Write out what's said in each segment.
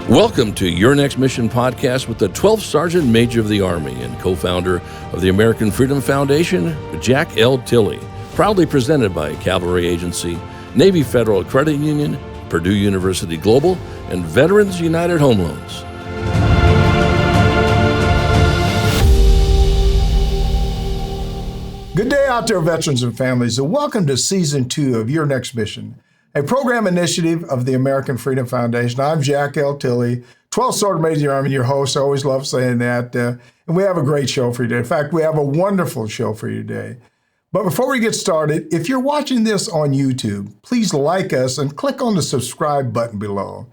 Welcome to Your Next Mission podcast with the 12th Sergeant Major of the Army and co-founder of the American Freedom Foundation, Jack L. Tilley. Proudly presented by Cavalry Agency, Navy Federal Credit Union, Purdue University Global, and Veterans United Home Loans. Good day out there, veterans and families, and welcome to Season 2 of Your Next Mission, a program initiative of the American Freedom Foundation. I'm Jack L. Tilley, 12th Sergeant Major of the Army, your host. I always love saying that. And we have a great show for you today. In fact, we have a wonderful show for you today. But before we get started, if you're watching this on YouTube, please like us and click on the subscribe button below.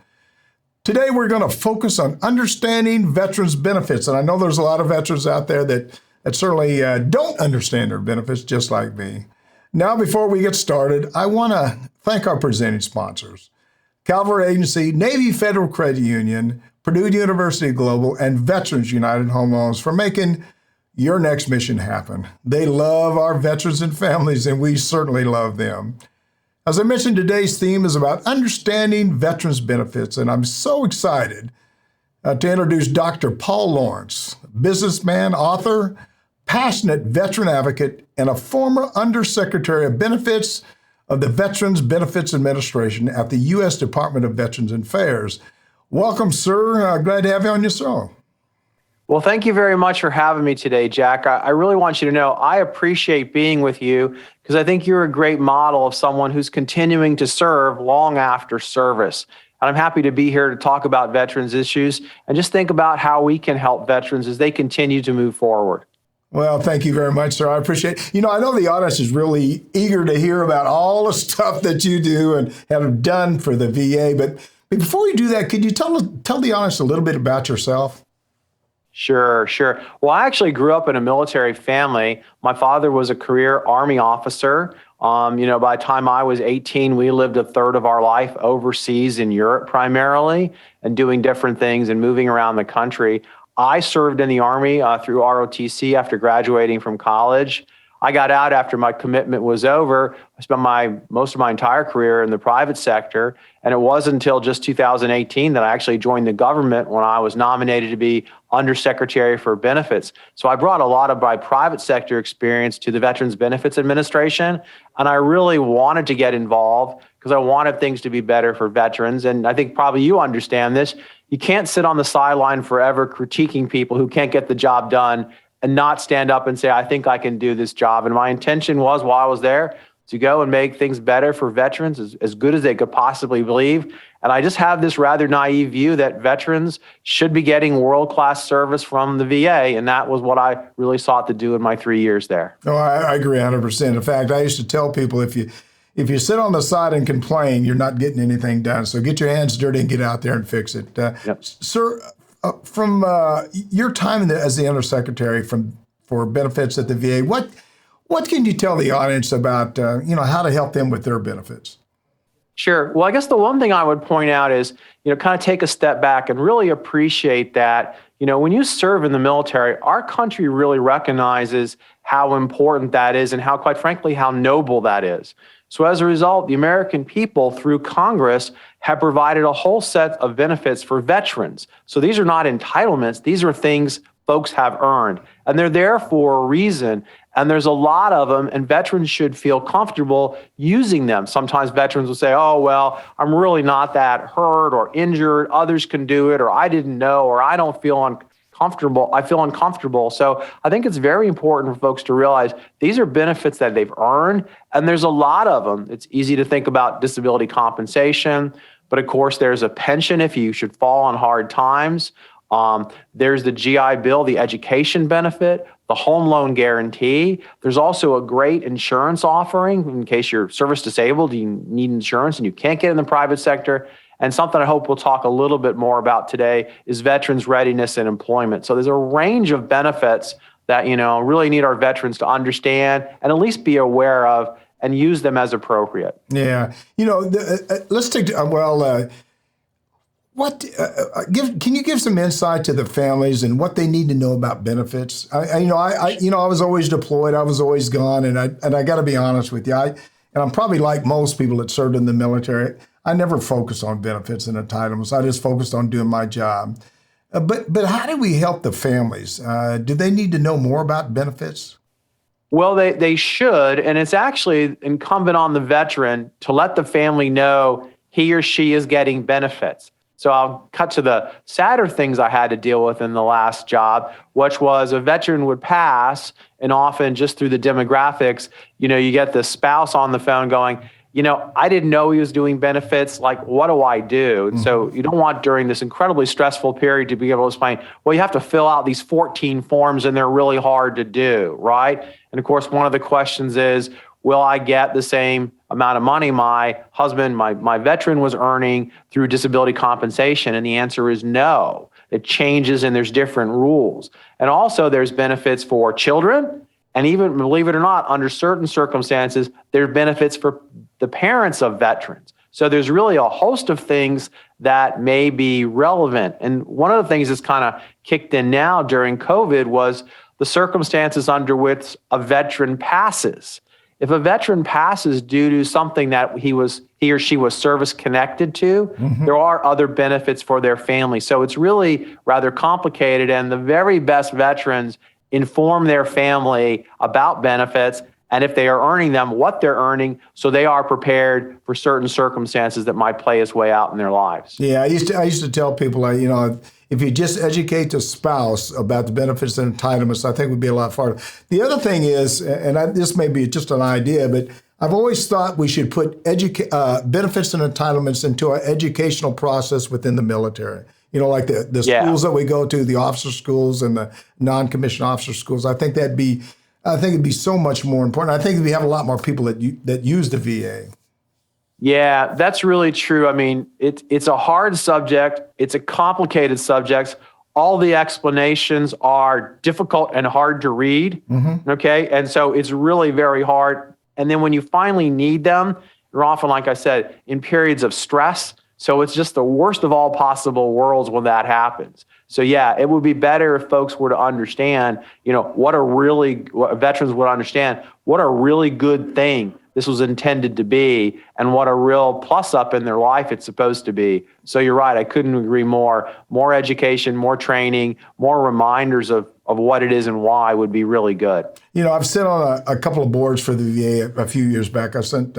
Today, we're going to focus on understanding veterans' benefits. And I know there's a lot of veterans out there that certainly don't understand their benefits, just like me. Now, before we get started, I want to thank our presenting sponsors, Cavalry Agency, Navy Federal Credit Union, Purdue University Global, and Veterans United Home Loans for making Your Next Mission happen. They love our veterans and families, and we certainly love them. As I mentioned, today's theme is about understanding veterans' benefits, and I'm so excited to introduce Dr. Paul Lawrence, businessman, author, passionate veteran advocate, and a former Undersecretary of Benefits of the Veterans Benefits Administration at the U.S. Department of Veterans Affairs. Welcome, sir. Glad to have you on your show. Well, thank you very much for having me today, Jack. I really want you to know I appreciate being with you because I think you're a great model of someone who's continuing to serve long after service. And I'm happy to be here to talk about veterans issues and just think about how we can help veterans as they continue to move forward. Well, thank you very much, sir. I appreciate it. I know the audience is really eager to hear about all the stuff that you do and have done for the VA. But before we do that, could you tell the audience a little bit about yourself? Sure. Well, I actually grew up in a military family. My father was a career Army officer. By the time I was 18, we lived a third of our life overseas in Europe primarily and doing different things and moving around the country. I served in the Army through ROTC after graduating from college. I got out after my commitment was over. I spent most of my entire career in the private sector, and it wasn't until just 2018 that I actually joined the government when I was nominated to be Undersecretary for Benefits. So I brought a lot of my private sector experience to the Veterans Benefits Administration, and I really wanted to get involved because I wanted things to be better for veterans. And I think probably you understand this. You can't sit on the sideline forever critiquing people who can't get the job done and not stand up and say, I think I can do this job. And my intention was, while I was there, to go and make things better for veterans, as good as they could possibly believe. And I just have this rather naive view that veterans should be getting world-class service from the VA. And that was what I really sought to do in my 3 years there. No, I agree 100%. In fact, I used to tell people if you sit on the side and complain, you're not getting anything done. So get your hands dirty and get out there and fix it. Yep. Sir, from your time as the Undersecretary for Benefits at the VA, what can you tell the audience about how to help them with their benefits? Sure. Well, I guess the one thing I would point out is, kind of take a step back and really appreciate that, when you serve in the military, our country really recognizes how important that is and how, quite frankly, how noble that is. So as a result, the American people, through Congress, have provided a whole set of benefits for veterans. So these are not entitlements. These are things folks have earned, and they're there for a reason. And there's a lot of them, and veterans should feel comfortable using them. Sometimes veterans will say, oh, well, I'm really not that hurt or injured. Others can do it, or I didn't know, or I don't feel uncomfortable. I feel uncomfortable. So I think it's very important for folks to realize these are benefits that they've earned, and there's a lot of them. It's easy to think about disability compensation, but of course there's a pension if you should fall on hard times. There's the GI Bill, the education benefit, the home loan guarantee. There's also a great insurance offering in case you're service disabled, you need insurance and you can't get in the private sector. And something I hope we'll talk a little bit more about today is veterans' readiness and employment. So there's a range of benefits that, really need our veterans to understand and at least be aware of and use them as appropriate. Yeah. Let's take, can you give some insight to the families and what they need to know about benefits? I was always deployed. I was always gone. And I got to be honest with you. And I'm probably like most people that served in the military. I never focused on benefits and entitlements. I just focused on doing my job. But how do we help the families? Do they need to know more about benefits? Well, they should, and it's actually incumbent on the veteran to let the family know he or she is getting benefits. So I'll cut to the sadder things I had to deal with in the last job, which was a veteran would pass, and often just through the demographics, you get the spouse on the phone going, I didn't know he was doing benefits. Like, what do I do? And so you don't want during this incredibly stressful period to be able to explain, well, you have to fill out these 14 forms and they're really hard to do, right? And of course, one of the questions is, will I get the same amount of money my husband, my veteran was earning through disability compensation? And the answer is no. It changes and there's different rules. And also there's benefits for children. And even, believe it or not, under certain circumstances, there are benefits for the parents of veterans. So there's really a host of things that may be relevant. And one of the things that's kind of kicked in now during COVID was the circumstances under which a veteran passes. If a veteran passes due to something that he or she was service connected to, there are other benefits for their family. So it's really rather complicated, and the very best veterans inform their family about benefits, and if they are earning them, what they're earning, so they are prepared for certain circumstances that might play its way out in their lives. Yeah, I used to tell people, if you just educate the spouse about the benefits and entitlements, I think it would be a lot farther. The other thing is, this may be just an idea, but I've always thought we should put benefits and entitlements into our educational process within the military. Like the schools that we go to, the officer schools and the non-commissioned officer schools. I think it'd be so much more important. I think we have a lot more people that use the VA. Yeah, that's really true. I mean, it's a hard subject. It's a complicated subject. All the explanations are difficult and hard to read. Okay, and so it's really very hard. And then when you finally need them, you're often, like I said, in periods of stress. So it's just the worst of all possible worlds when that happens. So yeah, it would be better if folks were to understand, what veterans would understand, what a really good thing this was intended to be, and what a real plus up in their life it's supposed to be. So you're right, I couldn't agree more. More education, more training, more reminders of what it is and why would be really good. I've sat on a couple of boards for the VA a few years back. I sent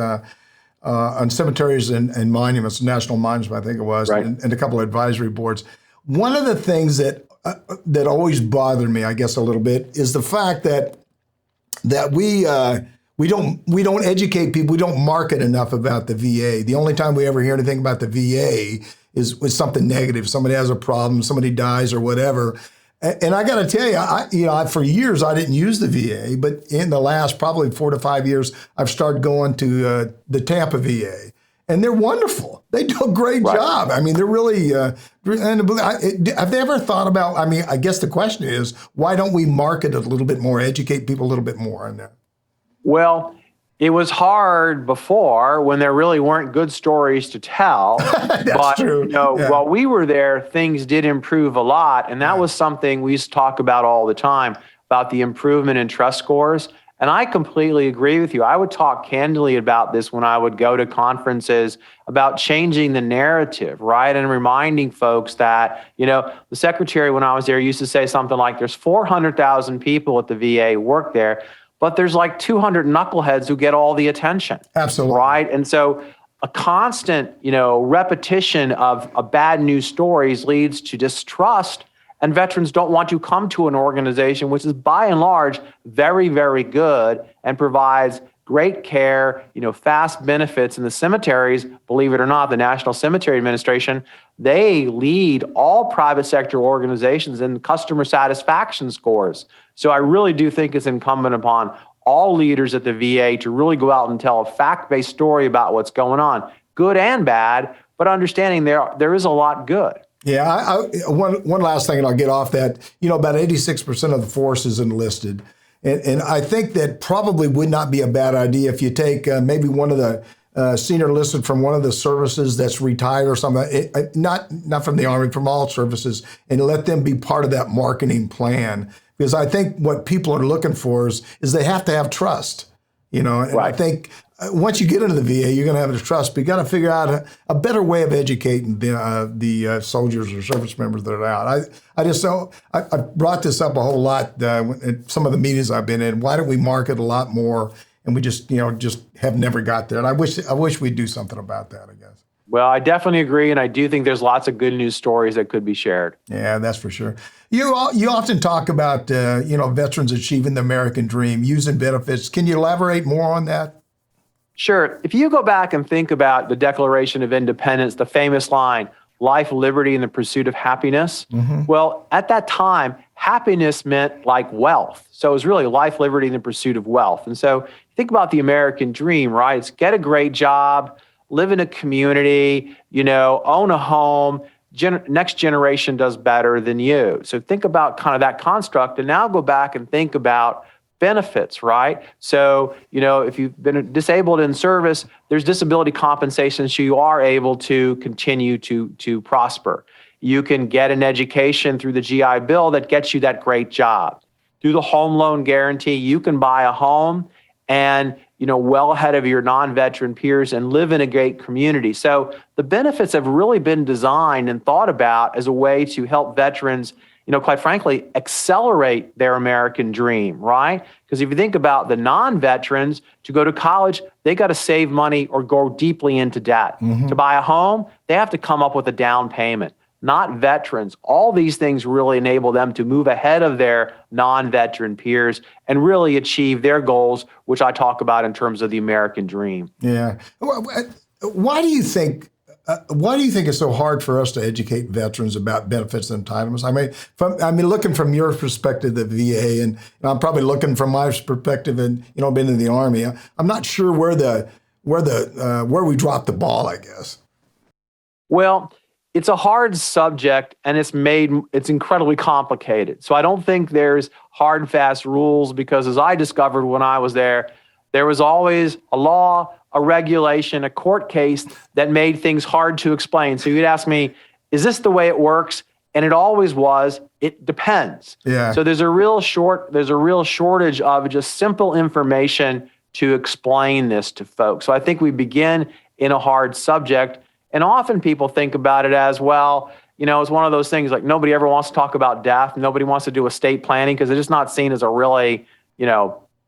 on cemeteries and monuments, national monuments, I think it was, right, and a couple of advisory boards. One of the things that always bothered me, I guess, a little bit, is the fact that we don't educate people. We don't market enough about the VA. The only time we ever hear anything about the VA is something negative. Somebody has a problem, somebody dies, or whatever. And I got to tell you, for years I didn't use the VA, but in the last probably 4 to 5 years, I've started going to the Tampa VA, and they're wonderful. They do a great job. I mean, they're really. Have they ever thought about? I mean, I guess the question is, why don't we market it a little bit more, educate people a little bit more on that? Well, it was hard before when there really weren't good stories to tell. That's true. While we were there, things did improve a lot. And that was something we used to talk about all the time, about the improvement in trust scores. And I completely agree with you. I would talk candidly about this when I would go to conferences about changing the narrative, right? And reminding folks that, the secretary, when I was there, used to say something like, there's 400,000 people at the VA work there, but there's like 200 knuckleheads who get all the attention. Absolutely. Right? And so a constant, repetition of bad news stories leads to distrust, and veterans don't want to come to an organization which is by and large very, very good and provides great care, fast benefits. In the cemeteries, believe it or not, the National Cemetery Administration, they lead all private sector organizations in customer satisfaction scores. So I really do think it's incumbent upon all leaders at the VA to really go out and tell a fact-based story about what's going on, good and bad, but understanding there is a lot good. Yeah, one last thing, and I'll get off that. About 86% of the force is enlisted. And I think that probably would not be a bad idea if you take maybe one of the senior enlisted from one of the services that's retired or something, not from the Army, from all services, and let them be part of that marketing plan. Because I think what people are looking for is they have to have trust. And I think once you get into the VA, you're going to have the trust, but you got to figure out a better way of educating the soldiers or service members that are out. I brought this up a whole lot in some of the meetings I've been in. Why don't we market a lot more? And we just have never got there. And I wish we'd do something about that, I guess. Well, I definitely agree, and I do think there's lots of good news stories that could be shared. Yeah, that's for sure. You often talk about veterans achieving the American dream, using benefits. Can you elaborate more on that? Sure. If you go back and think about the Declaration of Independence, the famous line, life, liberty, and the pursuit of happiness. Well, at that time, happiness meant like wealth. So it was really life, liberty, and the pursuit of wealth. And so think about the American dream, right? It's get a great job, live in a community, own a home, next generation does better than you. So think about kind of that construct, and now go back and think about benefits, right? So, if you've been disabled in service, there's disability compensation, so you are able to continue to prosper. You can get an education through the GI Bill that gets you that great job. Through the home loan guarantee, you can buy a home and, well ahead of your non-veteran peers and live in a great community. So the benefits have really been designed and thought about as a way to help veterans, quite frankly, accelerate their American dream, right? Because if you think about the non-veterans, to go to college, they got to save money or go deeply into debt. To buy a home, they have to come up with a down payment. Not veterans. All these things really enable them to move ahead of their non-veteran peers and really achieve their goals, which I talk about in terms of the American dream. Yeah. Why do you think it's so hard for us to educate veterans about benefits and entitlements? I mean, looking from your perspective, the VA, and I'm probably looking from my perspective, and been in the Army. I'm not sure where we dropped the ball, I guess. Well, it's a hard subject, and it's incredibly complicated. So I don't think there's hard and fast rules, because as I discovered when I was there was always a law, a regulation, a court case that made things hard to explain. So you'd ask me, is this the way it works? And it always was, it depends. Yeah. So there's a real shortage of just simple information to explain this to folks. So I think we begin in a hard subject. And often people think about it as, well, it's one of those things like nobody ever wants to talk about death. Nobody wants to do estate planning because it's just not seen as a really,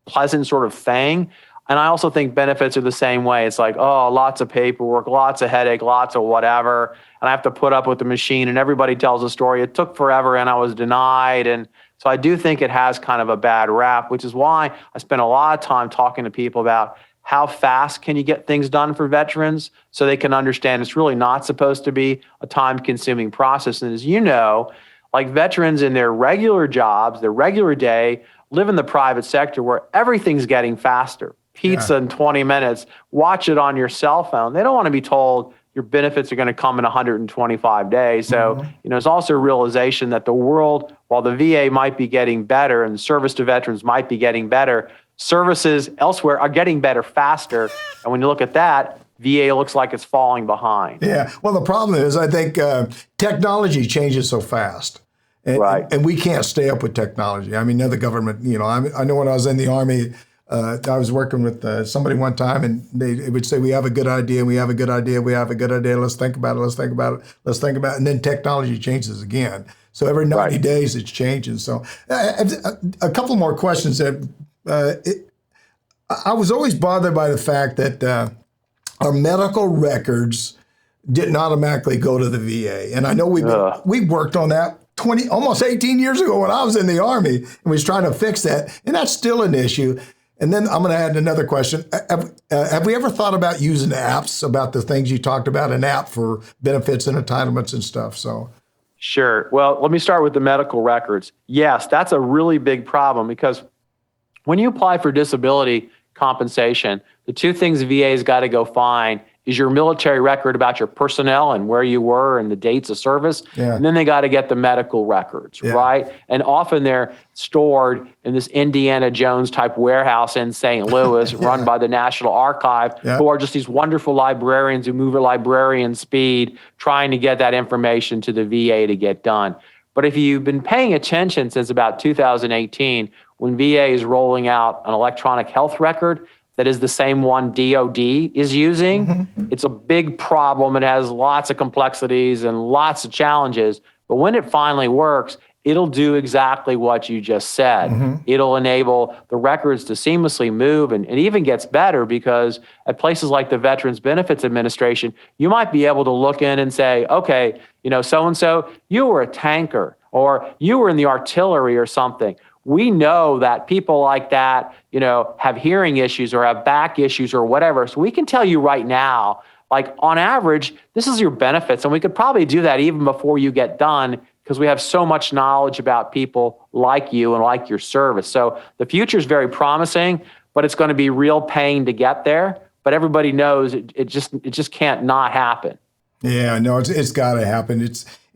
pleasant sort of thing. And I also think benefits are the same way. It's like, oh, lots of paperwork, lots of headache, lots of whatever. And I have to put up with the machine, and everybody tells a story. It took forever and I was denied. And so I do think it has kind of a bad rap, which is why I spend a lot of time talking to people about how fast can you get things done for veterans so they can understand it's really not supposed to be a time-consuming process. And as you know, like veterans in their regular jobs, their regular day, live in the private sector where everything's getting faster. Pizza in 20 minutes, watch it on your cell phone. They don't want to be told your benefits are going to come in 125 days. So, there's also a realization that the world, while the VA might be getting better and service to veterans might be getting better, services elsewhere are getting better faster. And when you look at that, VA looks like it's falling behind. Yeah. Well, the problem is, I think technology changes so fast. And we can't stay up with technology. I mean, the government, I know when I was in the Army, I was working with somebody one time, and they would say, we have a good idea, we have a good idea, we have a good idea, let's think about it, let's think about it, let's think about it. And then technology changes again. So every 90 days it's changing. So a couple more questions. I was always bothered by the fact that our medical records didn't automatically go to the VA. And I know we worked on that almost 18 years ago when I was in the Army, and we was trying to fix that. And that's still an issue. And then I'm going to add another question. Have we ever thought about using apps, about the things you talked about, an app for benefits and entitlements and stuff? So, sure. Well, let me start with the medical records. Yes, that's a really big problem, because when you apply for disability compensation, the two things the VA's got to go find is your military record about your personnel and where you were and the dates of service. Yeah. And then they got to get the medical records, right? And often they're stored in this Indiana Jones type warehouse in St. Louis run by the National Archive, who are just these wonderful librarians who move at librarian speed trying to get that information to the VA to get done. But if you've been paying attention since about 2018, when VA is rolling out an electronic health record, that is the same one DOD is using. It's a big problem. It has lots of complexities and lots of challenges. But when it finally works, it'll do exactly what you just said. It'll enable the records to seamlessly move, and it even gets better because at places like the Veterans Benefits Administration, you might be able to look in and say, okay, so-and-so, you were a tanker, or you were in the artillery or something. We know that people like that, have hearing issues or have back issues or whatever. So we can tell you right now, like on average, this is your benefits. And we could probably do that even before you get done because we have so much knowledge about people like you and like your service. So the future is very promising, but it's going to be real pain to get there. But everybody knows it just can't not happen. Yeah, no, it's got to happen.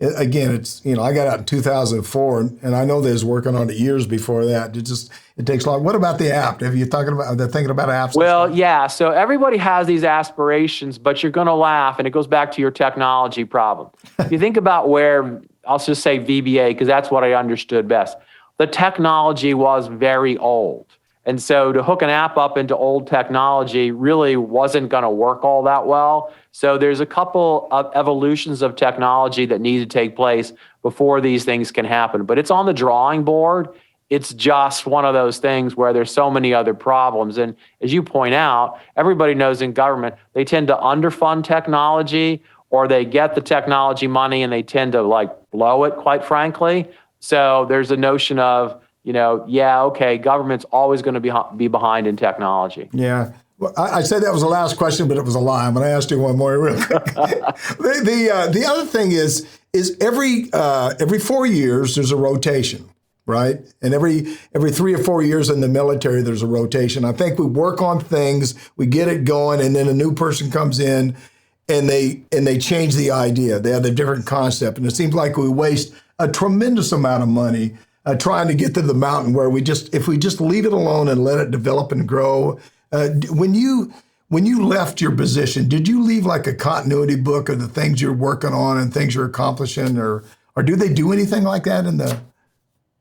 I got out in 2004, and I know they was working on it years before that. It takes long. What about the app? Are they thinking about apps? Well, yeah. So everybody has these aspirations, but you're going to laugh, and it goes back to your technology problem. If you think about where, I'll just say VBA, because that's what I understood best. The technology was very old. And so to hook an app up into old technology really wasn't going to work all that well. So there's a couple of evolutions of technology that need to take place before these things can happen. But it's on the drawing board. It's just one of those things where there's so many other problems. And as you point out, everybody knows in government, they tend to underfund technology, or they get the technology money and they tend to blow it, quite frankly. So there's a notion of, government's always going to be behind in technology. Yeah. Well, I said that was the last question, but it was a lie. I'm going to ask you one more real quick. The other thing is every 4 years there's a rotation, right? And every 3 or 4 years in the military there's a rotation. I think we work on things, we get it going, and then a new person comes in and they change the idea. They have a different concept, and it seems like we waste a tremendous amount of money trying to get to the mountain where if we just leave it alone and let it develop and grow. When you left your position, did you leave like a continuity book of the things you're working on and things you're accomplishing, or do they do anything like that in the?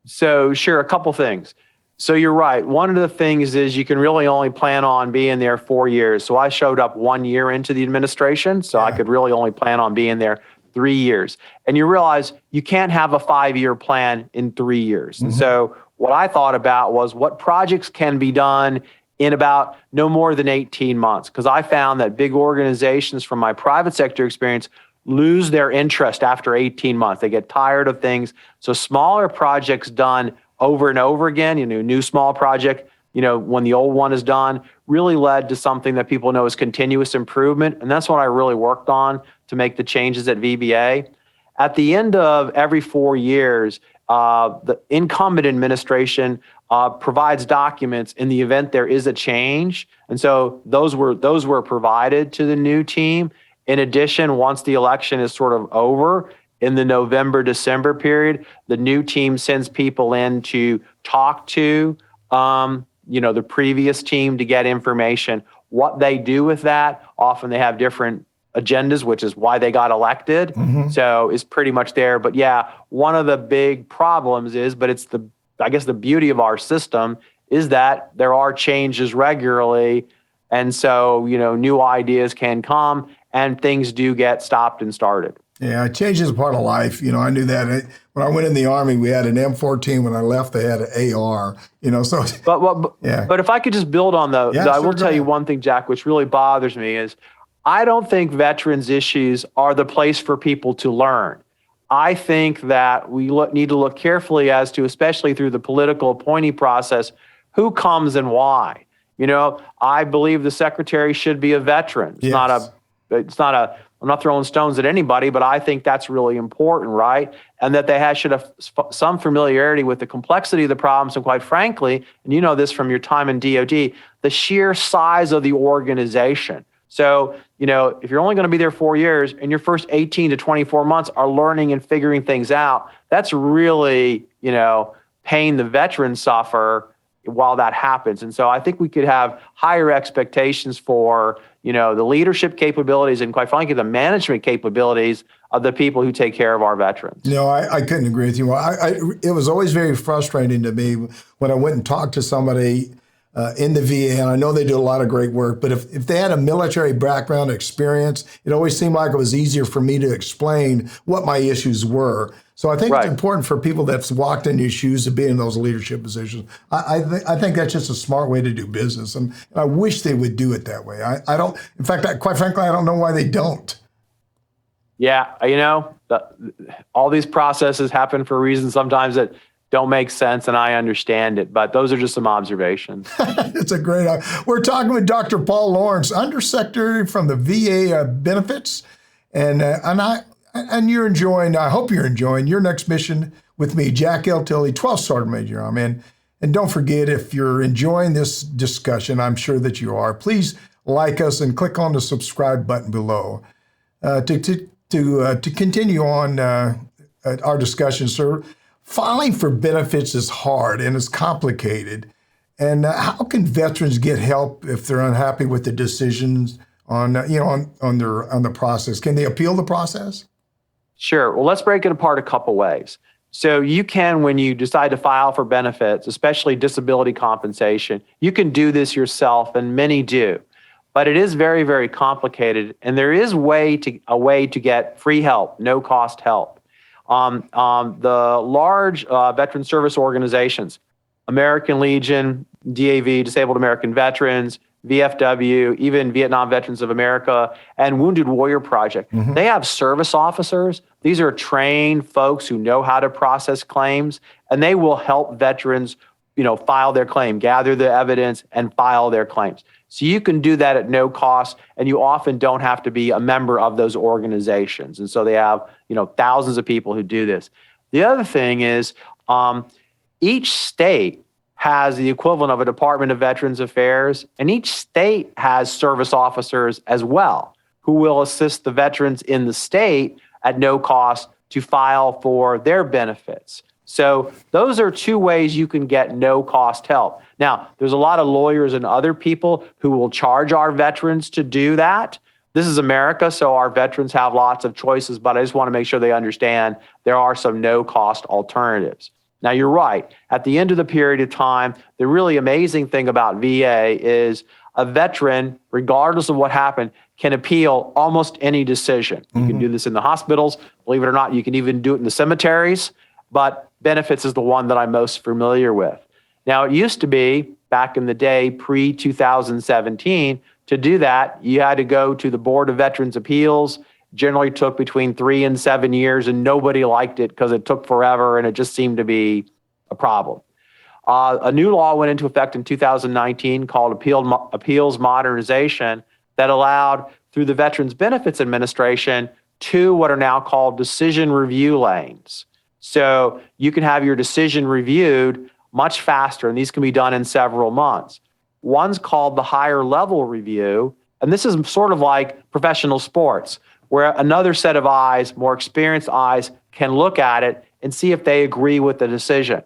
So sure, a couple things. So you're right. One of the things is you can really only plan on being there 4 years. So I showed up 1 year into the administration, so I could really only plan on being there 3 years. And you realize you can't have a 5-year plan in 3 years. And so what I thought about was what projects can be done in about no more than 18 months. Because I found that big organizations from my private sector experience lose their interest after 18 months. They get tired of things. So smaller projects done over and over again, new small project, when the old one is done, really led to something that people know is continuous improvement. And that's what I really worked on to make the changes at VBA. At the end of every 4 years, the incumbent administration provides documents in the event there is a change. And so those were provided to the new team. In addition, once the election is sort of over, in the November, December period, the new team sends people in to talk to the previous team to get information. What they do with that, often they have different agendas, which is why they got elected. So it's pretty much there. But yeah, one of the big problems is, but it's the beauty of our system is that there are changes regularly. And so, new ideas can come and things do get stopped and started. Yeah, change is a part of life. I knew that. When I went in the Army, we had an M14. When I left, they had an AR. So. But if I could just build on I will tell you one thing, Jack, which really bothers me is I don't think veterans issues are the place for people to learn. I think that we need to look carefully as to, especially through the political appointee process, who comes and why. I believe the secretary should be a veteran. I'm not throwing stones at anybody, but I think that's really important, right? And that they should have some familiarity with the complexity of the problems, and quite frankly, and you know this from your time in DOD, the sheer size of the organization. So, if you're only going to be there 4 years and your first 18 to 24 months are learning and figuring things out, that's really, paying the veterans suffer while that happens. And so I think we could have higher expectations for, the leadership capabilities and quite frankly, the management capabilities of the people who take care of our veterans. I couldn't agree with you more. It was always very frustrating to me when I went and talked to somebody in the VA, and I know they do a lot of great work, but if they had a military background experience, it always seemed like it was easier for me to explain what my issues were. So I think it's important for people that's walked in your shoes to be in those leadership positions. I think that's just a smart way to do business, and I wish they would do it that way. I don't, in fact, quite frankly, I don't know why they don't. Yeah, all these processes happen for reasons sometimes that don't make sense, and I understand it, but those are just some observations. It's a great. We're talking with Dr. Paul Lawrence, Undersecretary from the VA Benefits, and you're enjoying. I hope you're enjoying your next mission with me, Jack L. Tilley, 12th Sergeant Major. And don't forget, if you're enjoying this discussion, I'm sure that you are. Please like us and click on the subscribe button below to continue on our discussion, sir. Filing for benefits is hard and it's complicated. And how can veterans get help if they're unhappy with the decisions on the process? Can they appeal the process? Sure. Well, let's break it apart a couple ways. So you can, when you decide to file for benefits, especially disability compensation, you can do this yourself, and many do. But it is very, very complicated, and there is a way to get free help, no-cost help. The large veteran service organizations, American Legion, DAV, Disabled American Veterans, VFW, even Vietnam Veterans of America, and Wounded Warrior Project. Mm-hmm. They have service officers. These are trained folks who know how to process claims, and they will help veterans, file their claim, gather the evidence, and file their claims. So you can do that at no cost, and you often don't have to be a member of those organizations. And so they have, thousands of people who do this. The other thing is each state has the equivalent of a Department of Veterans Affairs, and each state has service officers as well who will assist the veterans in the state at no cost to file for their benefits. So those are two ways you can get no-cost help. Now, there's a lot of lawyers and other people who will charge our veterans to do that. This is America, so our veterans have lots of choices, but I just want to make sure they understand there are some no-cost alternatives. Now, you're right. At the end of the period of time, the really amazing thing about VA is a veteran, regardless of what happened, can appeal almost any decision. You can do this in the hospitals. Believe it or not, you can even do it in the cemeteries. But benefits is the one that I'm most familiar with. Now, it used to be, back in the day, pre-2017, to do that, you had to go to the Board of Veterans Appeals. Generally took between 3 and 7 years, and nobody liked it because it took forever and it just seemed to be a problem. A new law went into effect in 2019 called Appeals Modernization that allowed, through the Veterans Benefits Administration, 2 what are now called decision review lanes. So you can have your decision reviewed much faster, and these can be done in several months. One's called the higher level review, and this is sort of like professional sports, where another set of eyes, more experienced eyes, can look at it and see if they agree with the decision.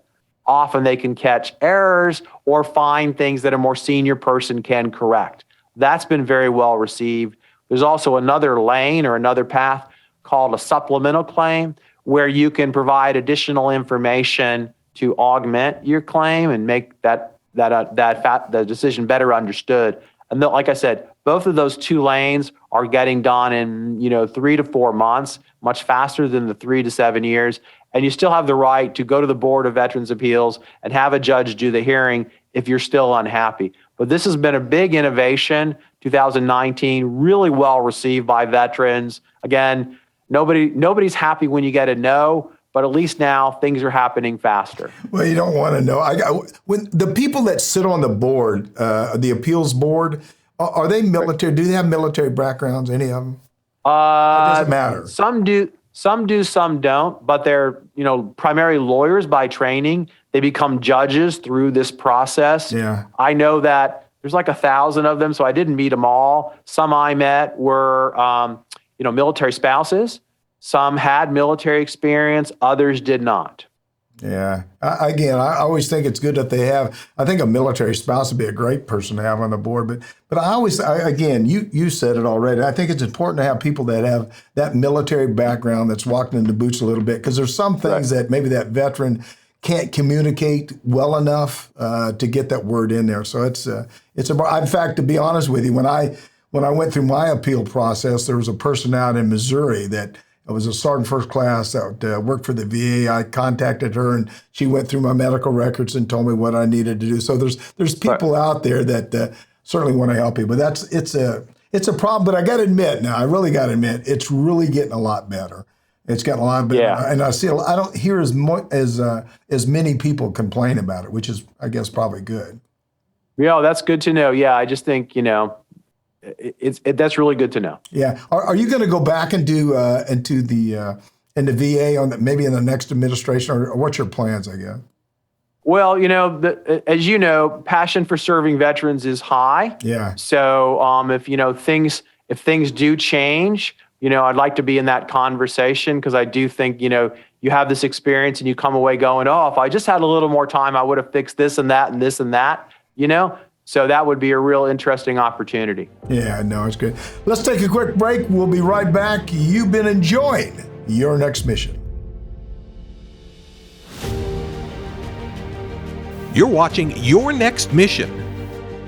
Often they can catch errors or find things that a more senior person can correct. That's been very well received. There's also another lane or another path called a supplemental claim, where you can provide additional information to augment your claim and make the decision better understood. And like I said, both of those 2 lanes are getting done in 3 to 4 months, much faster than the 3 to 7 years. And you still have the right to go to the Board of Veterans Appeals and have a judge do the hearing if you're still unhappy. But this has been a big innovation. 2019, really well received by veterans. Again, nobody's happy when you get a no, but at least now things are happening faster. Well, you don't want to know. When the people that sit on the board, the appeals board, are they military? Do they have military backgrounds? Any of them? It doesn't matter. Some do, some don't. But they're primarily lawyers by training. They become judges through this process. Yeah. I know that there's like 1,000 of them, so I didn't meet them all. Some I met were military spouses. Some had military experience, others did not. Yeah. I always think it's good that they have. I think a military spouse would be a great person to have on the board. But you said it already. I think it's important to have people that have that military background that's walking in the boots a little bit, because there's some things that maybe that veteran can't communicate well enough to get that word in there. So in fact, to be honest with you, when I went through my appeal process, there was a person out in Missouri that was a sergeant first class that worked for the VA. I contacted her, and she went through my medical records and told me what I needed to do. So there's people out there that certainly want to help you, but it's a problem. But I got to admit now, I really got to admit, it's really getting a lot better. It's gotten a lot better, and I don't hear as many people complain about it, which is, I guess, probably good. Yeah, that's good to know. Yeah, I just think that's really good to know. Yeah, are you going to go back and do into the VA maybe in the next administration, or what's your plans? I guess. Well, as you know, passion for serving veterans is high. Yeah. So if things do change, I'd like to be in that conversation, because I do think, you have this experience and you come away going, oh, if I just had a little more time, I would have fixed this and that and this and that, So that would be a real interesting opportunity. Yeah, no, it's good. Let's take a quick break. We'll be right back. You've been enjoying Your Next Mission. You're watching Your Next Mission,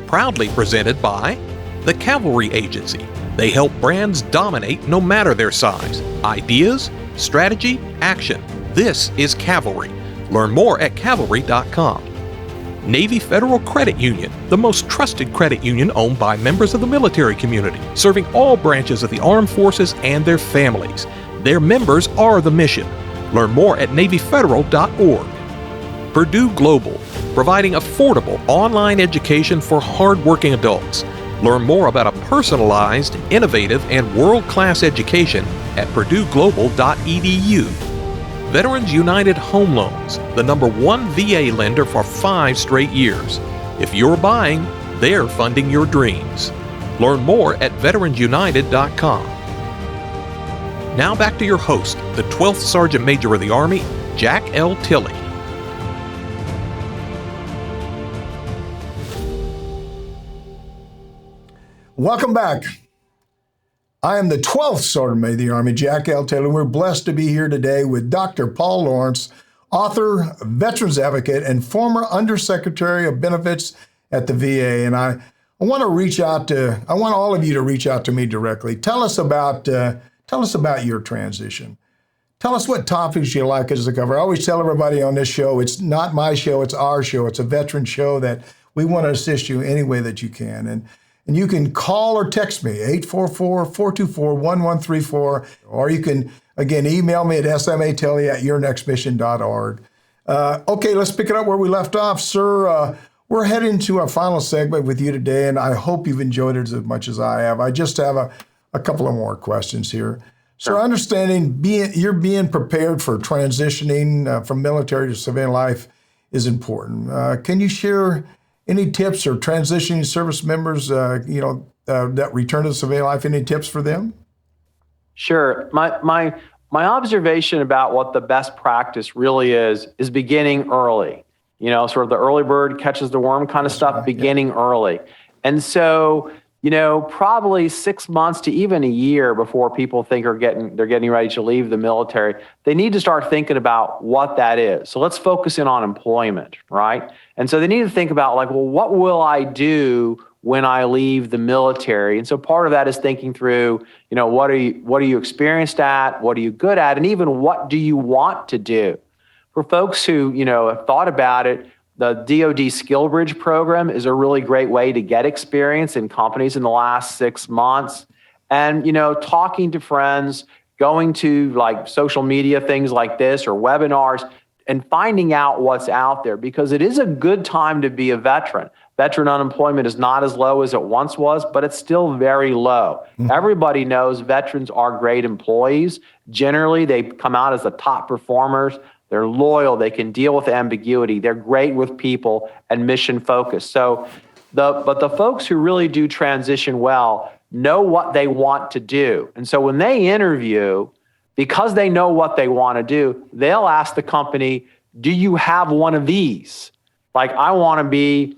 proudly presented by the Cavalry Agency. They help brands dominate no matter their size. Ideas, strategy, action. This is Cavalry. Learn more at cavalry.com. Navy Federal Credit Union, the most trusted credit union owned by members of the military community, serving all branches of the armed forces and their families. Their members are the mission. Learn more at NavyFederal.org. Purdue Global, providing affordable online education for hardworking adults. Learn more about a personalized, innovative, and world-class education at PurdueGlobal.edu. Veterans United Home Loans, the #1 VA lender for 5 straight years. If you're buying, they're funding your dreams. Learn more at VeteransUnited.com. Now back to your host, the 12th Sergeant Major of the Army, Jack L. Tilley. Welcome back. I am the 12th Sergeant Major of the Army, Jack L. Tilley. We're blessed to be here today with Dr. Paul Lawrence, author, veterans advocate, and former Undersecretary of Benefits at the VA. And I want all of you to reach out to me directly. Tell us about your transition. Tell us what topics you like us to cover. I always tell everybody on this show, it's not my show, it's our show. It's a veteran show that we want to assist you any way that you can. And you can call or text me, 844-424-1134, or you can, again, email me at smatilley@yournextmission.org. Okay, let's pick it up where we left off. Sir, we're heading to our final segment with you today, and I hope you've enjoyed it as much as I have. I just have a couple of more questions here. So understanding you're being prepared for transitioning from military to civilian life is important. Can you share any tips or transitioning service members, that return to civilian life? Any tips for them? Sure. My observation about what the best practice really is beginning early. Sort of the early bird catches the worm kind of stuff. Beginning early, and so probably 6 months to even a year before people think they're getting ready to leave the military, they need to start thinking about what that is. So let's focus in on employment, right? And so they need to think about what will I do when I leave the military? And so part of that is thinking through, what are you experienced at? What are you good at? And even what do you want to do? For folks who, have thought about it, the DoD Skill Bridge program is a really great way to get experience in companies in the last 6 months. And, talking to friends, going to social media, things like this, or webinars, and finding out what's out there, because it is a good time to be a veteran. Veteran unemployment is not as low as it once was, but it's still very low. Mm-hmm. Everybody knows veterans are great employees. Generally, they come out as the top performers. They're loyal. They can deal with ambiguity. They're great with people and mission focused. But the folks who really do transition well know what they want to do. And so when they interview, because they know what they want to do, they'll ask the company, do you have one of these? I want to be,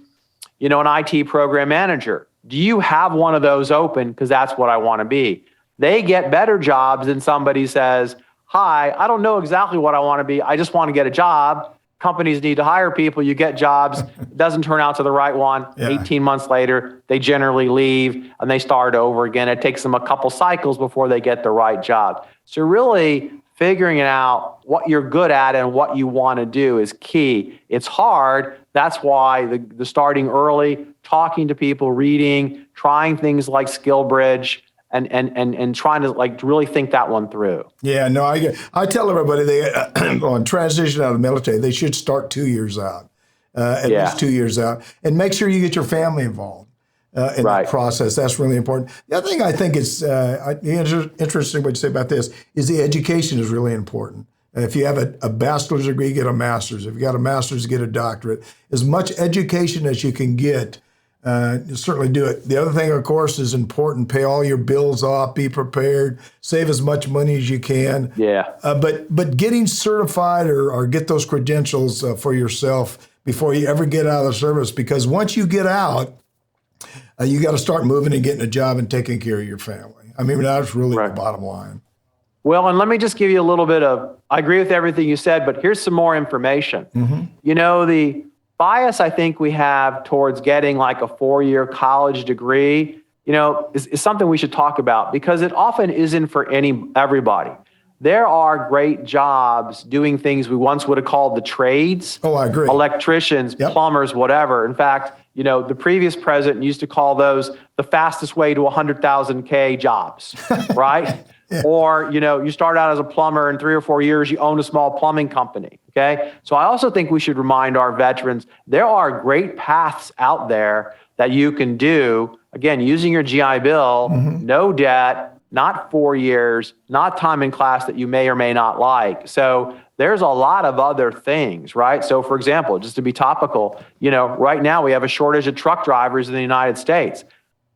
an IT program manager. Do you have one of those open? Because that's what I want to be. They get better jobs than somebody says, hi, I don't know exactly what I want to be. I just want to get a job. companies need to hire people, you get jobs, it doesn't turn out to the right one. 18 months later, they generally leave and they start over again. It takes them a couple cycles before they get the right job. So really figuring out what you're good at and what you want to do is key. It's hard. That's why the starting early, talking to people, reading, trying things like SkillBridge, and trying to really think that one through. Yeah, no, I tell everybody they on transition out of the military, they should start 2 years out, at least 2 years out, and make sure you get your family involved in that process. That's really important. The other thing I think is interesting what you say about this is the education is really important. If you have a bachelor's degree, get a master's. If you got a master's, get a doctorate. As much education as you can get, certainly do it. The other thing, of course, is important. Pay all your bills off. Be prepared. Save as much money as you can. Yeah. But getting certified or get those credentials for yourself before you ever get out of the service, because once you get out, you got to start moving and getting a job and taking care of your family. I mean, that's really the bottom line. Well, and let me just give you a little bit I agree with everything you said, but here's some more information. You know, the bias I think we have towards getting like a 4-year college degree, you know, is something we should talk about because it often isn't for everybody. There are great jobs doing things we once would have called the trades. Oh, I agree. Electricians, plumbers, whatever. In fact, you know, the previous president used to call those the fastest way to 100,000 jobs, right? Or, you know, you start out as a plumber in 3 or 4 years, you own a small plumbing company, okay? So I also think we should remind our veterans, there are great paths out there that you can do, again, using your GI Bill, no debt, not 4 years, not time in class that you may or may not like. So there's a lot of other things, right? So for example, just to be topical, you know, right now we have a shortage of truck drivers in the United States.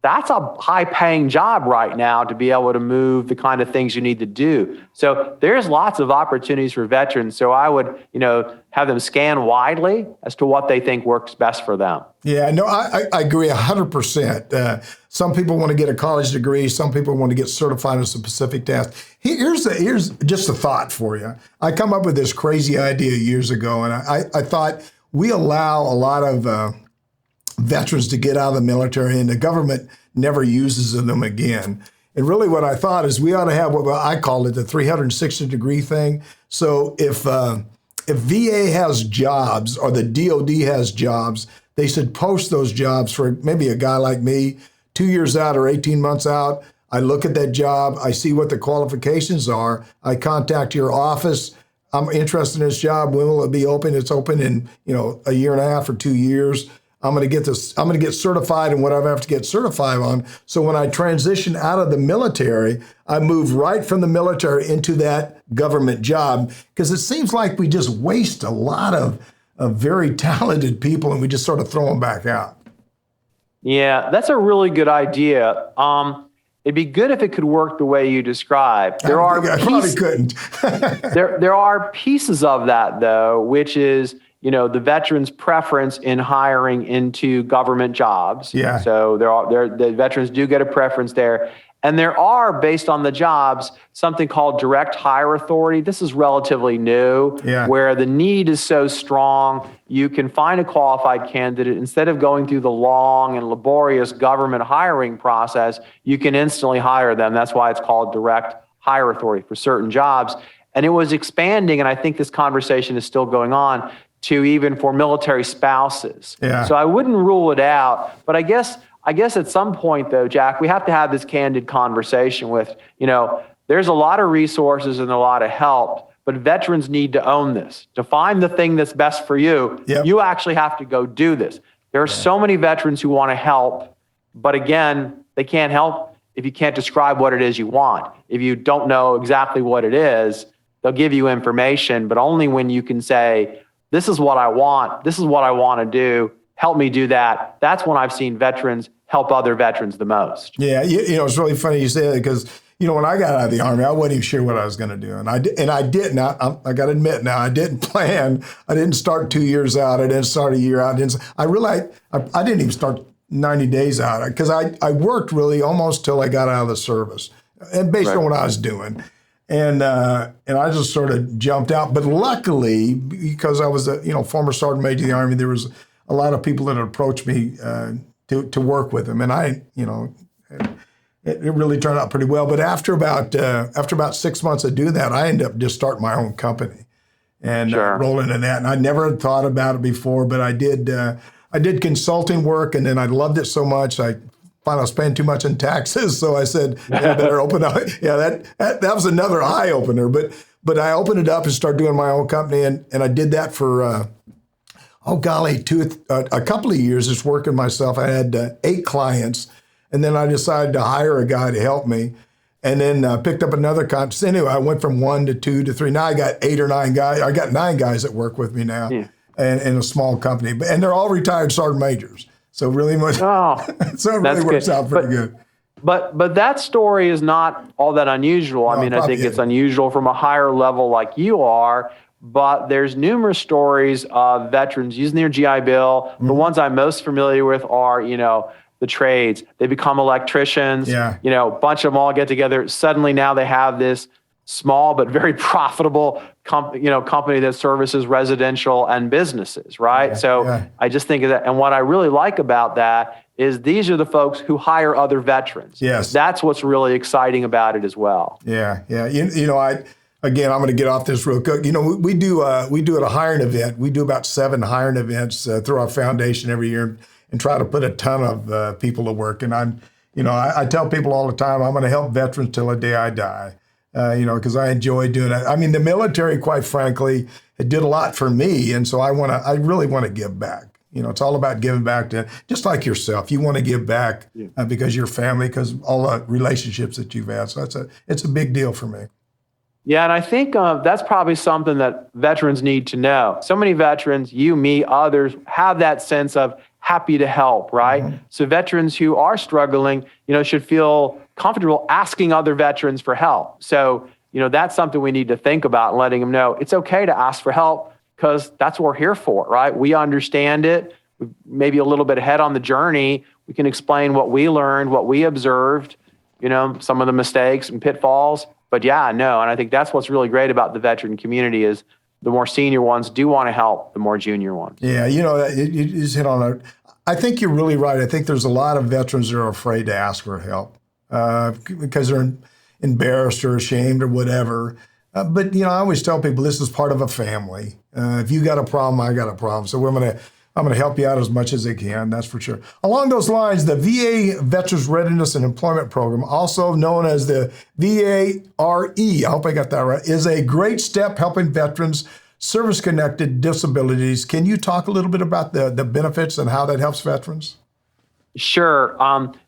That's a high-paying job right now to be able to move the kind of things you need to do. So there's lots of opportunities for veterans. So I would, you know, have them scan widely as to what they think works best for them. Yeah, no, I agree 100%. Some people want to get a college degree. Some people want to get certified in a specific task. Here's just a thought for you. I come up with this crazy idea years ago, and I thought we allow a lot of veterans to get out of the military, and the government never uses them again. And really what I thought is we ought to have what I call it the 360-degree thing. So if VA has jobs or the DOD has jobs, they should post those jobs for maybe a guy like me, 2 years out or 18 months out. I look at that job, I see what the qualifications are, I contact your office, I'm interested in this job, when will it be open? It's open in, you know, a year and a half or 2 years. I'm going to get certified in what I have to get certified on. So when I transition out of the military, I move right from the military into that government job, because it seems like we just waste a lot of very talented people and we just sort of throw them back out. Yeah, that's a really good idea. It'd be good if it could work the way you described. I probably couldn't. there are pieces of that, though, which is, you know, the veterans' preference in hiring into government jobs. Yeah. So the veterans do get a preference there. And there are, based on the jobs, something called direct hire authority. This is relatively new, where the need is so strong, you can find a qualified candidate. Instead of going through the long and laborious government hiring process, you can instantly hire them. That's why it's called direct hire authority for certain jobs. And it was expanding, and I think this conversation is still going on, to even for military spouses. Yeah. So I wouldn't rule it out, but I guess at some point though, Jack, we have to have this candid conversation with, you know, there's a lot of resources and a lot of help, but veterans need to own this. To find the thing that's best for you, you actually have to go do this. There are so many veterans who want to help, but again, they can't help if you can't describe what it is you want. If you don't know exactly what it is, they'll give you information, but only when you can say, this is what I want, this is what I want to do, help me do that. That's when I've seen veterans help other veterans the most. Yeah, you know, it's really funny you say that, because, you know, when I got out of the Army, I wasn't even sure what I was going to do. And I didn't. I got to admit now, I didn't plan. I didn't start 2 years out. I didn't start a year out. I realized I didn't even start 90 days out, because I worked really almost till I got out of the service, and based on what I was doing. And I just sort of jumped out. But luckily, because I was a former sergeant major of the Army, there was a lot of people that approached me to work with them, and it really turned out pretty well. But after about 6 months of doing that, I ended up just starting my own company and rolling in that. And I never had thought about it before, but I did consulting work, and then I loved it so much I found I was paying too much in taxes, so I said, I better open up. Yeah, that was another eye opener. But I opened it up and started doing my own company, and I did that for a couple of years, just working myself. I had 8 clients, and then I decided to hire a guy to help me, and then picked up another contract. So anyway, I went from 1 to 2 to 3. Now I got 8 or 9 guys. I got 9 guys that work with me now, and in a small company, and they're all retired sergeant majors. So really much. So it really works out pretty good. But that story is not all that unusual. I mean, I think it's unusual from a higher level like you are, but there's numerous stories of veterans using their GI Bill. Mm-hmm. The ones I'm most familiar with are, the trades. They become electricians. A bunch of them all get together. Suddenly now they have this small but very profitable company that services residential and businesses, right? I just think of that. And what I really like about that is these are the folks who hire other veterans. Yes. That's what's really exciting about it as well. Yeah. I'm going to get off this real quick. We do at a hiring event. We do about 7 hiring events through our foundation every year and try to put a ton of people to work. And I tell people all the time, I'm going to help veterans till the day I die. Because I enjoy doing it. I mean, the military, quite frankly, it did a lot for me, and so I really want to give back. It's all about giving back to, just like yourself. You want to give back because your family, because all the relationships that you've had. So it's a big deal for me. Yeah, and I think that's probably something that veterans need to know. So many veterans, you, me, others, have that sense of happy to help, right? Mm-hmm. So veterans who are struggling, should feel comfortable asking other veterans for help. So, that's something we need to think about and letting them know it's okay to ask for help because that's what we're here for, right? We understand it. We're maybe a little bit ahead on the journey. We can explain what we learned, what we observed, some of the mistakes and pitfalls. But and I think that's what's really great about the veteran community is the more senior ones do want to help the more junior ones. Yeah, you just hit on it. I think you're really right. I think there's a lot of veterans that are afraid to ask for help because they're embarrassed or ashamed or whatever. But I always tell people this is part of a family. If you got a problem, I got a problem. So I'm going to help you out as much as I can. That's for sure. Along those lines, the VA Veterans Readiness and Employment Program, also known as the VARE, I hope I got that right, is a great step helping veterans service-connected disabilities. Can you talk a little bit about the benefits and how that helps veterans? Sure.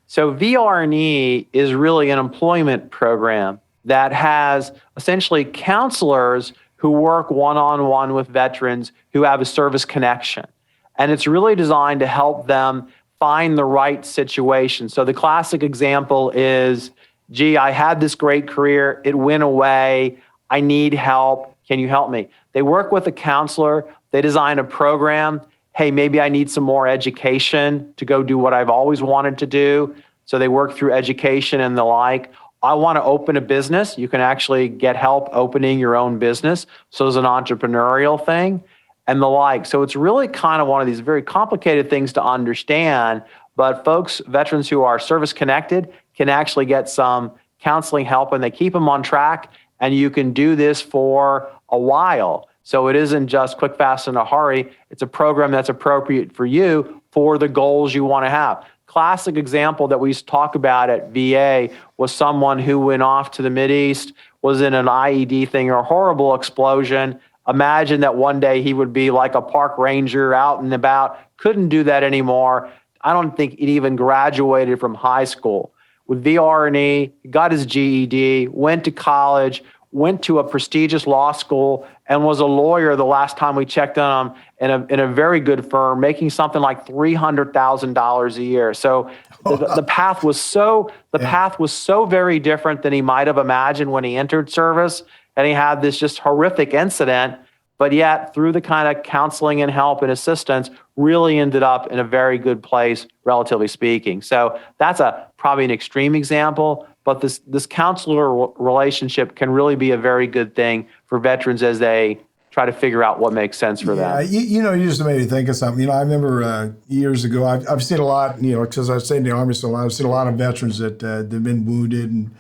So VR&E is really an employment program that has essentially counselors who work one-on-one with veterans who have a service connection. And it's really designed to help them find the right situation. So the classic example is, I had this great career, it went away, I need help, can you help me? They work with a counselor, they design a program, hey, maybe I need some more education to go do what I've always wanted to do. So they work through education and the like. I want to open a business. You can actually get help opening your own business. So it's an entrepreneurial thing and the like. So it's really kind of one of these very complicated things to understand, but folks, veterans who are service connected can actually get some counseling help and they keep them on track, and you can do this for a while. So it isn't just quick, fast, in a hurry. It's a program that's appropriate for you for the goals you want to have. Classic example that we used to talk about at VA was someone who went off to the Mideast, was in an IED thing or a horrible explosion. Imagine that one day he would be like a park ranger out and about, couldn't do that anymore. I don't think he even graduated from high school. With VR&E, got his GED, went to college, went to a prestigious law school, and was a lawyer the last time we checked on him in a very good firm, making something like $300,000 a year. So the path was so very different than he might have imagined when he entered service, and he had this just horrific incident. But yet, through the kind of counseling and help and assistance, really ended up in a very good place, relatively speaking. So that's probably an extreme example, but this counselor relationship can really be a very good thing for veterans as they try to figure out what makes sense for them. You just made me think of something. I remember years ago, I've seen a lot, because I stayed in the Army so long, I've seen a lot of veterans that have been wounded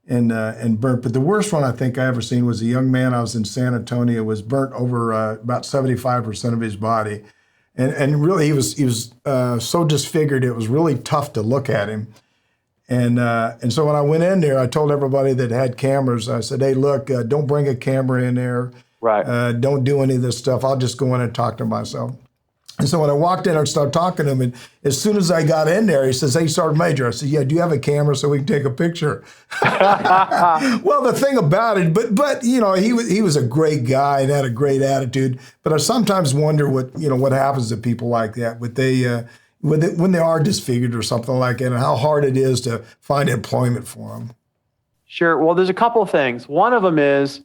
and burnt. But the worst one I think I ever seen was a young man. I was in San Antonio, was burnt over about 75% of his body. And really, he was so disfigured, it was really tough to look at him. And so when I went in there, I told everybody that had cameras, I said, hey, look, don't bring a camera in there. Right. Don't do any of this stuff. I'll just go in and talk to myself. And so when I walked in and started talking to him, and as soon as I got in there, he says, hey, Sergeant Major. I said, yeah, do you have a camera so we can take a picture? Well, the thing about it, but he was a great guy and had a great attitude. But I sometimes wonder what happens to people like that, when they are disfigured or something like that, and how hard it is to find employment for them. Sure. Well, there's a couple of things. One of them is,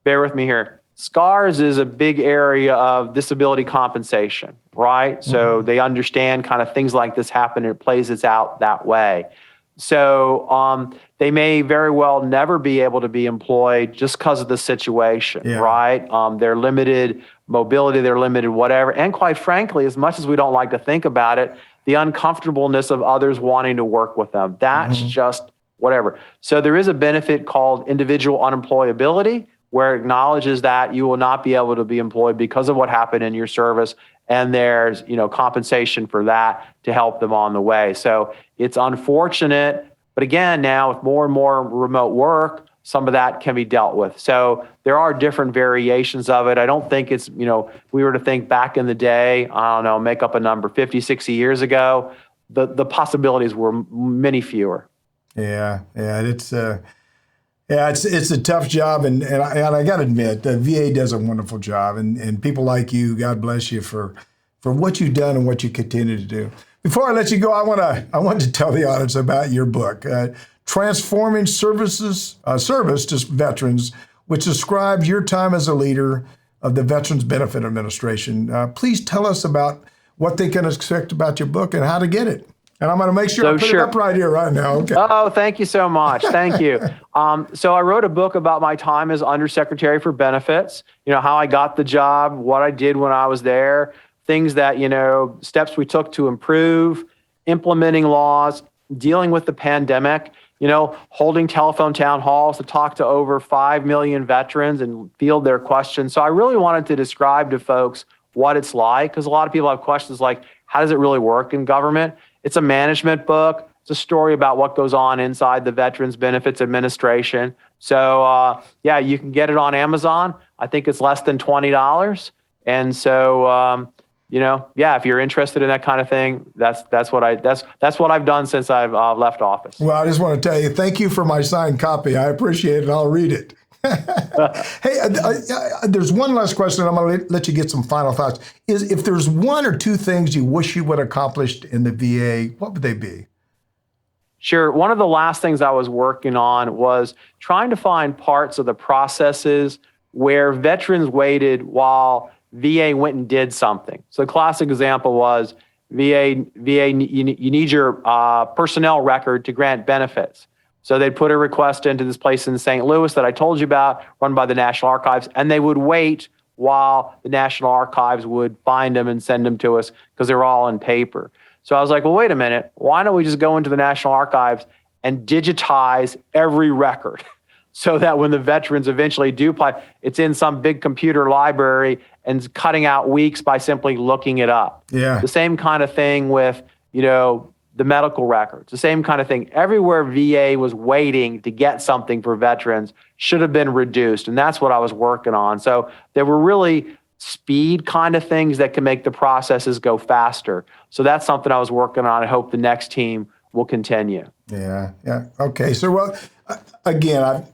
bear with me here, SCARS is a big area of disability compensation, right? Mm-hmm. So they understand kind of things like this happen and it plays it out that way. So they may very well never be able to be employed just because of the situation, right? They're limited mobility, they're limited whatever. And quite frankly, as much as we don't like to think about it, the uncomfortableness of others wanting to work with them, that's just whatever. So there is a benefit called individual unemployability, where it acknowledges that you will not be able to be employed because of what happened in your service, and there's compensation for that to help them on the way. So it's unfortunate, but again, now with more and more remote work, some of that can be dealt with. So there are different variations of it. I don't think it's, we were to think back in the day, I don't know, make up a number, 50, 60 years ago, the possibilities were many fewer. Yeah, it's a tough job, and I got to admit, the VA does a wonderful job, and people like you, God bless you for what you've done and what you continue to do. Before I let you go, I want to tell the audience about your book, Transforming Service to Veterans, which describes your time as a leader of the Veterans Benefit Administration. Please tell us about what they can expect about your book and how to get it. And I'm going to make sure I put it up right here, right now. Okay. Oh, thank you so much. Thank you. So I wrote a book about my time as Undersecretary for Benefits, how I got the job, what I did when I was there, things that, steps we took to improve, implementing laws, dealing with the pandemic, holding telephone town halls to talk to over 5 million veterans and field their questions. So I really wanted to describe to folks what it's like, because a lot of people have questions like, how does it really work in government? It's a management book. It's a story about what goes on inside the Veterans Benefits Administration. So, you can get it on Amazon. I think it's less than $20. And so, if you're interested in that kind of thing, that's what I've done since I've left office. Well, I just want to tell you, thank you for my signed copy. I appreciate it. I'll read it. Hey, there's one last question. I'm going to let you get some final thoughts. If there's one or two things you wish you would have accomplished in the VA, what would they be? Sure. One of the last things I was working on was trying to find parts of the processes where veterans waited while VA went and did something. So the classic example was VA, you need your personnel record to grant benefits. So they'd put a request into this place in St. Louis that I told you about, run by the National Archives, and they would wait while the National Archives would find them and send them to us because they were all in paper. So I was like, well, wait a minute. Why don't we just go into the National Archives and digitize every record so that when the veterans eventually do apply, it's in some big computer library and cutting out weeks by simply looking it up. Yeah. The same kind of thing with, the medical records, the same kind of thing. Everywhere VA was waiting to get something for veterans should have been reduced. And that's what I was working on. So there were really speed kind of things that can make the processes go faster. So that's something I was working on. I hope the next team will continue. Yeah. Okay. So, well, again,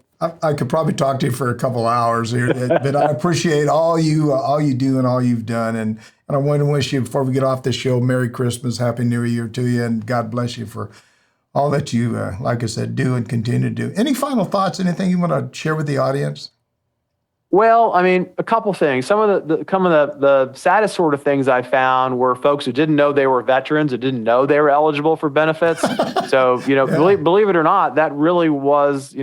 I could probably talk to you for a couple hours here, but I appreciate all you do and all you've done. And I want to wish you, before we get off the show, Merry Christmas, Happy New Year to you, and God bless you for all that you, like I said, do and continue to do. Any final thoughts, anything you want to share with the audience? Well, I mean, a couple things. Some of the saddest sort of things I found were folks who didn't know they were veterans, who didn't know they were eligible for benefits. So, Yeah. believe it or not, that really was,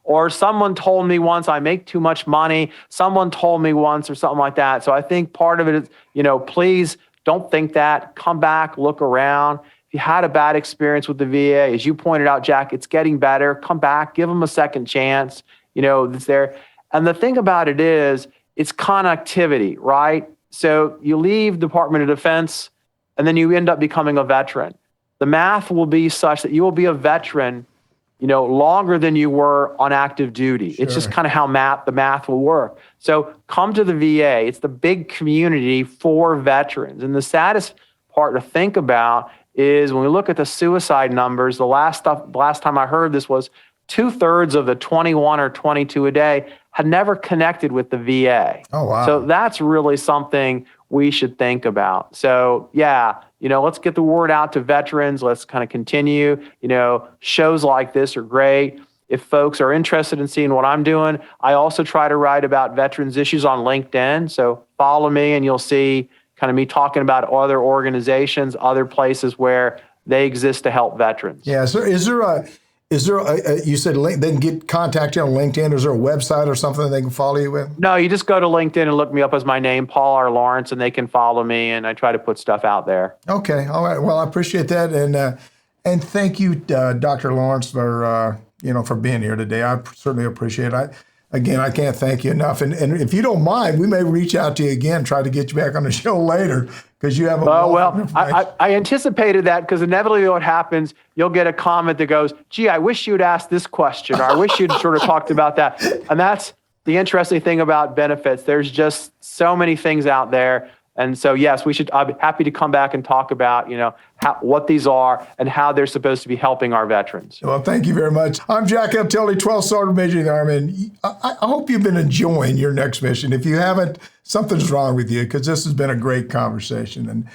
or someone told me once I make too much money. Someone told me once or something like that. So I think part of it is, please don't think that. Come back, look around. If you had a bad experience with the VA, as you pointed out, Jack, it's getting better. Come back, give them a second chance. It's there. And the thing about it is, it's connectivity, right? So you leave Department of Defense, and then you end up becoming a veteran. The math will be such that you will be a veteran, longer than you were on active duty. Sure. It's just kind of how the math will work. So come to the VA. It's the big community for veterans. And the saddest part to think about is when we look at the suicide numbers, the last time I heard this was 2/3 of the 21 or 22 a day had never connected with the VA. Oh, wow. So that's really something we should think about. So yeah, let's get the word out to veterans. Let's kind of continue. Shows like this are great. If folks are interested in seeing what I'm doing, I also try to write about veterans issues on LinkedIn. So follow me and you'll see kind of me talking about other organizations, other places where they exist to help veterans. Yeah. So is there a you said they can contact you on LinkedIn? Is there a website or something they can follow you with? No, you just go to LinkedIn and look me up as my name, Paul R. Lawrence, and they can follow me, and I try to put stuff out there. Okay. All right. Well, I appreciate that. And thank you, Dr. Lawrence, for being here today. I certainly appreciate it. Again, I can't thank you enough. And if you don't mind, we may reach out to you again, try to get you back on the show later, because you have a I anticipated that, because inevitably what happens, you'll get a comment that goes, gee, I wish you'd asked this question, or I wish you'd sort of talked about that. And that's the interesting thing about benefits. There's just so many things out there. And so, yes, I'll be happy to come back and talk about, what these are and how they're supposed to be helping our veterans. Well, thank you very much. I'm Jack L. Tilley, 12th Sergeant Major in the Army, and I hope you've been enjoying your next mission. If you haven't, something's wrong with you, because this has been a great conversation. And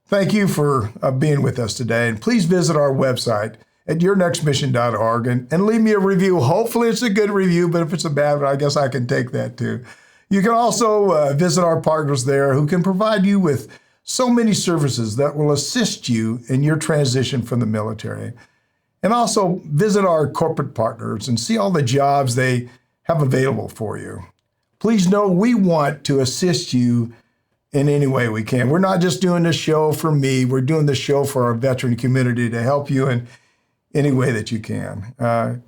thank you for being with us today. And please visit our website at yournextmission.org and leave me a review. Hopefully it's a good review, but if it's a bad one, I guess I can take that too. You can also visit our partners there who can provide you with so many services that will assist you in your transition from the military. And also visit our corporate partners and see all the jobs they have available for you. Please know we want to assist you in any way we can. We're not just doing this show for me. We're doing this show for our veteran community to help you in any way that you can.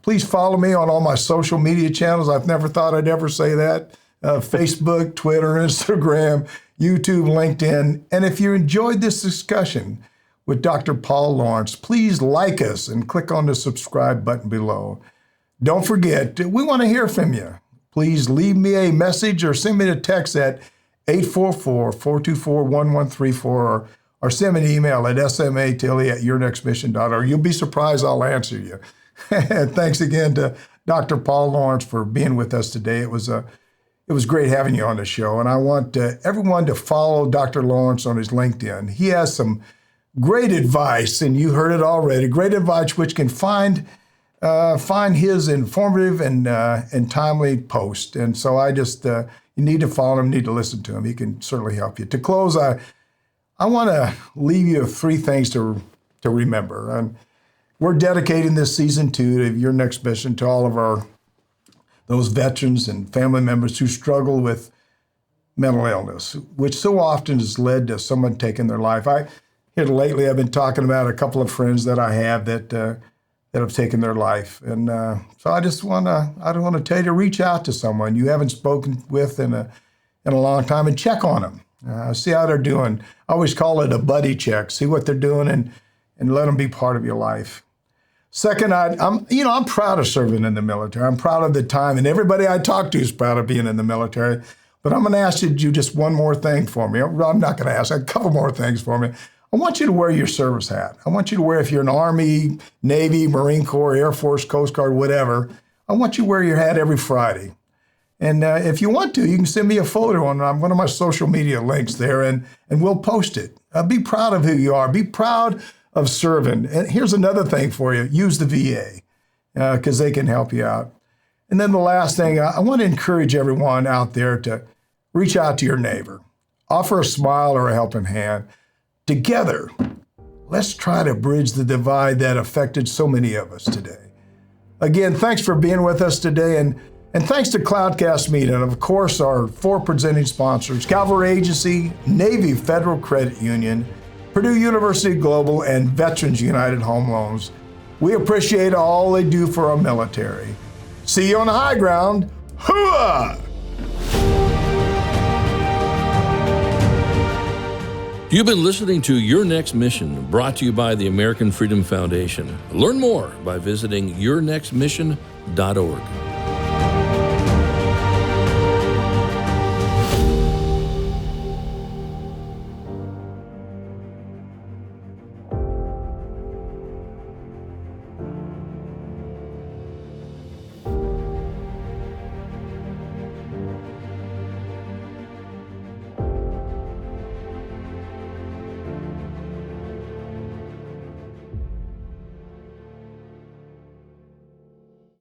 Please follow me on all my social media channels. I've never thought I'd ever say that. Facebook, Twitter, Instagram, YouTube, LinkedIn. And if you enjoyed this discussion with Dr. Paul Lawrence, please like us and click on the subscribe button below. Don't forget, we want to hear from you. Please leave me a message or send me a text at 844-424-1134 or send me an email at smatilley@yournextmission.org. You'll be surprised I'll answer you. Thanks again to Dr. Paul Lawrence for being with us today. It was great having you on the show, and I want everyone to follow Dr. Lawrence on his LinkedIn. He has some great advice, and you heard it already, great advice which can find his informative and timely post. And so I just, you need to follow him, need to listen to him. He can certainly help you. To close, I want to leave you with 3 things to remember. And we're dedicating this season 2 of Your Next Mission to all of those veterans and family members who struggle with mental illness, which so often has led to someone taking their life. Here lately, I've been talking about a couple of friends that I have that have taken their life. And so I want to tell you to reach out to someone you haven't spoken with in a long time and check on them. See how they're doing. I always call it a buddy check. See what they're doing and let them be part of your life. Second, I'm proud of serving in the military. I'm proud of the time, and everybody I talk to is proud of being in the military. But I'm going to ask you to do just one more thing for me. I'm not going to ask, a couple more things for me. I want you to wear your service hat. I want you to wear, if you're in Army, Navy, Marine Corps, Air Force, Coast Guard, whatever, I want you to wear your hat every Friday. And if you want to, you can send me a photo on one of my social media links there, and we'll post it. Be proud of who you are. Be proud of serving. And here's another thing for you. Use the VA because they can help you out. And then the last thing, I want to encourage everyone out there to reach out to your neighbor. Offer a smile or a helping hand. Together, let's try to bridge the divide that affected so many of us today. Again, thanks for being with us today, and thanks to Cloudcast Media, and of course our 4 presenting sponsors, Cavalry Agency, Navy Federal Credit Union, Purdue University Global, and Veterans United Home Loans. We appreciate all they do for our military. See you on the high ground. Hooah! You've been listening to Your Next Mission, brought to you by the American Freedom Foundation. Learn more by visiting yournextmission.org.